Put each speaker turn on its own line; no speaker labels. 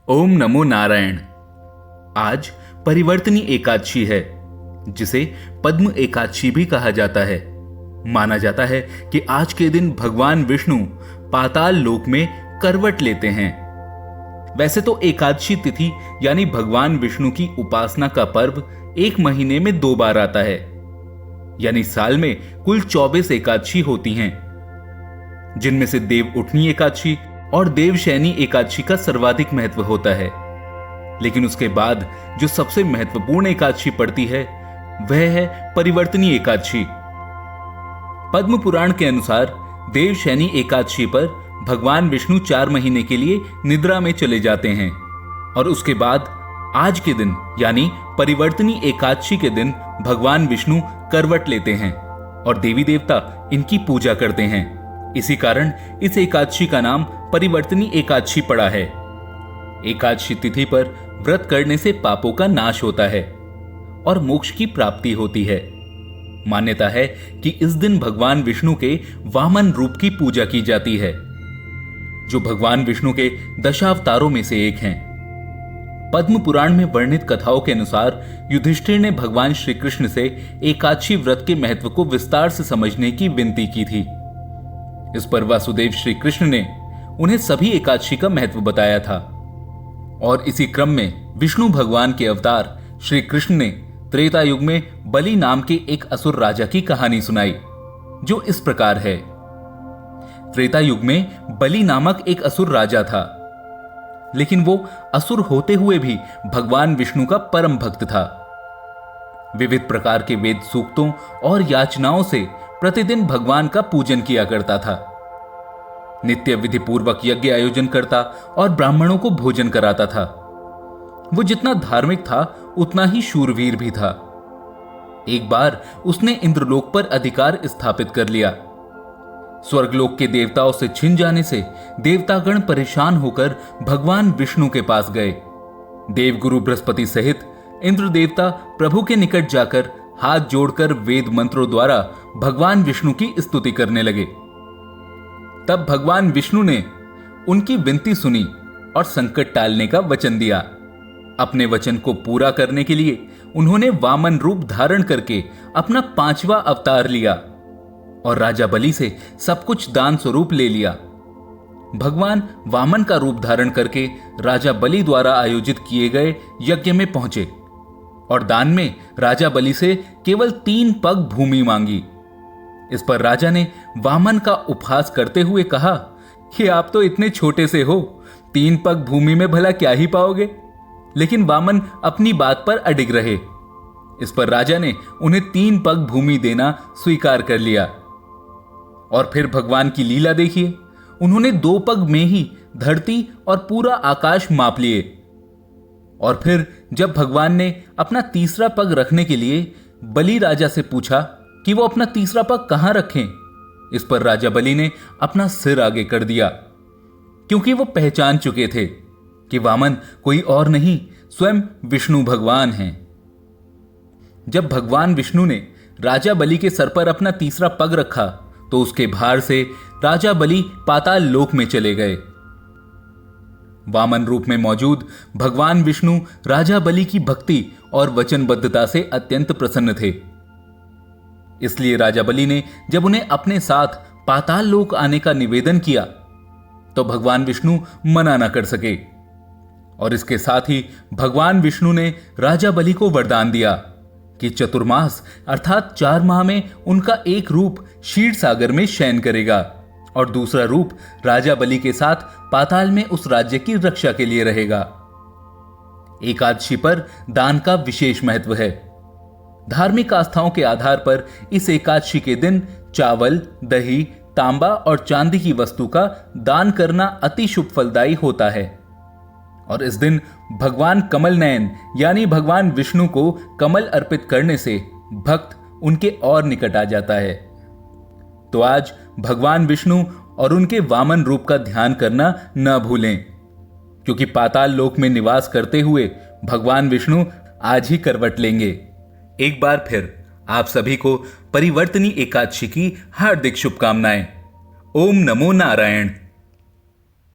ओम नमो नारायण। आज परिवर्तनी एकादशी है, जिसे पद्म एकादशी भी कहा जाता है। माना जाता है कि आज के दिन भगवान विष्णु पाताल लोक में करवट लेते हैं। वैसे तो एकादशी तिथि यानी भगवान विष्णु की उपासना का पर्व एक महीने में 2 बार आता है, यानी साल में कुल 24 एकादशी होती हैं, जिनमें से देव उठनी एकादशी और देवशयनी एकादशी का सर्वाधिक महत्व होता है। लेकिन उसके बाद जो सबसे महत्वपूर्ण एकादशी पड़ती है वह है परिवर्तनी एकादशी। पद्म पुराण के अनुसार देवशयनी एकादशी पर भगवान विष्णु 4 महीने के लिए निद्रा में चले जाते हैं और उसके बाद आज के दिन यानी परिवर्तनी एकादशी के दिन भगवान विष्णु करवट लेते हैं और देवी देवता इनकी पूजा करते हैं। इसी कारण इस एकादशी का नाम परिवर्तनी एकादशी पड़ा है। एकादशी तिथि पर व्रत करने से पापों का नाश होता है और मोक्ष की प्राप्ति होती है। मान्यता है कि इस दिन भगवान विष्णु के वामन रूप की पूजा की जाती है, जो भगवान विष्णु के दशावतारों में से एक हैं। पद्म पुराण में वर्णित कथाओं के अनुसार युधिष्ठिर ने भगवान श्री कृष्ण से एकादशी व्रत के महत्व को विस्तार से समझने की विनती की थी। इस पर वासुदेव श्री कृष्ण ने उन्हें सभी एकादशी का महत्व बताया था और इसी क्रम में विष्णु भगवान के अवतार श्री कृष्ण ने त्रेता युग में बलि नाम के एक असुर राजा की कहानी सुनाई, जो इस प्रकार है। त्रेता युग में बलि नामक एक असुर राजा था, लेकिन वो असुर होते हुए भी भगवान विष्णु का परम भक्त था। विविध प्रकार के वेद सूक्तों और याचनाओं से प्रतिदिन भगवान का पूजन किया करता था। नित्य विधि पूर्वक यज्ञ आयोजन करता और ब्राह्मणों को भोजन कराता था। वो जितना धार्मिक था उतना ही शूरवीर भी था। एक बार उसने इंद्रलोक पर अधिकार स्थापित कर लिया। स्वर्गलोक के देवताओं से छिन जाने से देवतागण परेशान होकर भगवान विष्णु के पास गए। देवगुरु बृहस्पति सहित इंद्र देवता प्रभु के निकट जाकर हाथ जोड़कर वेद मंत्रों द्वारा भगवान विष्णु की स्तुति करने लगे। तब भगवान विष्णु ने उनकी विनती सुनी और संकट टालने का वचन दिया। अपने वचन को पूरा करने के लिए उन्होंने वामन रूप धारण करके अपना 5वां अवतार लिया और राजा बलि से सब कुछ दान स्वरूप ले लिया। भगवान वामन का रूप धारण करके राजा बलि द्वारा आयोजित किए गए यज्ञ में पहुंचे और दान में राजा बलि से केवल 3 पग भूमि मांगी। इस पर राजा ने वामन का उपहास करते हुए कहा कि आप तो इतने छोटे से हो, 3 पग भूमि में भला क्या ही पाओगे। लेकिन वामन अपनी बात पर अडिग रहे। इस पर राजा ने उन्हें 3 पग भूमि देना स्वीकार कर लिया। और फिर भगवान की लीला देखिए, उन्होंने 2 पग में ही धरती और पूरा आकाश माप लिए। और फिर जब भगवान ने अपना 3रा पग रखने के लिए बलि राजा से पूछा कि वो अपना 3रा पग कहां रखें, इस पर राजा बलि ने अपना सिर आगे कर दिया, क्योंकि वो पहचान चुके थे कि वामन कोई और नहीं स्वयं विष्णु भगवान हैं। जब भगवान विष्णु ने राजा बलि के सर पर अपना 3रा पग रखा तो उसके भार से राजा बलि पाताल लोक में चले गए। वामन रूप में मौजूद भगवान विष्णु राजा बलि की भक्ति और वचनबद्धता से अत्यंत प्रसन्न थे। इसलिए राजा बलि ने जब उन्हें अपने साथ पाताल लोक आने का निवेदन किया तो भगवान विष्णु मना न कर सके। और इसके साथ ही भगवान विष्णु ने राजा बलि को वरदान दिया कि चतुर्मास अर्थात 4 माह में उनका एक रूप क्षीर सागर में शयन करेगा और दूसरा रूप राजा बलि के साथ पाताल में उस राज्य की रक्षा के लिए रहेगा। एकादशी पर दान का विशेष महत्व है। धार्मिक आस्थाओं के आधार पर इस एकादशी के दिन चावल, दही, तांबा और चांदी की वस्तु का दान करना अति शुभ फलदायी होता है। और इस दिन भगवान कमल नयन यानी भगवान विष्णु को कमल अर्पित करने से भक्त उनके और निकट आ जाता है। तो आज भगवान विष्णु और उनके वामन रूप का ध्यान करना न भूलें, क्योंकि पाताल लोक में निवास करते हुए भगवान विष्णु आज ही करवट लेंगे। एक बार फिर आप सभी को परिवर्तनी एकादशी की हार्दिक शुभकामनाएं। ओम नमो नारायण।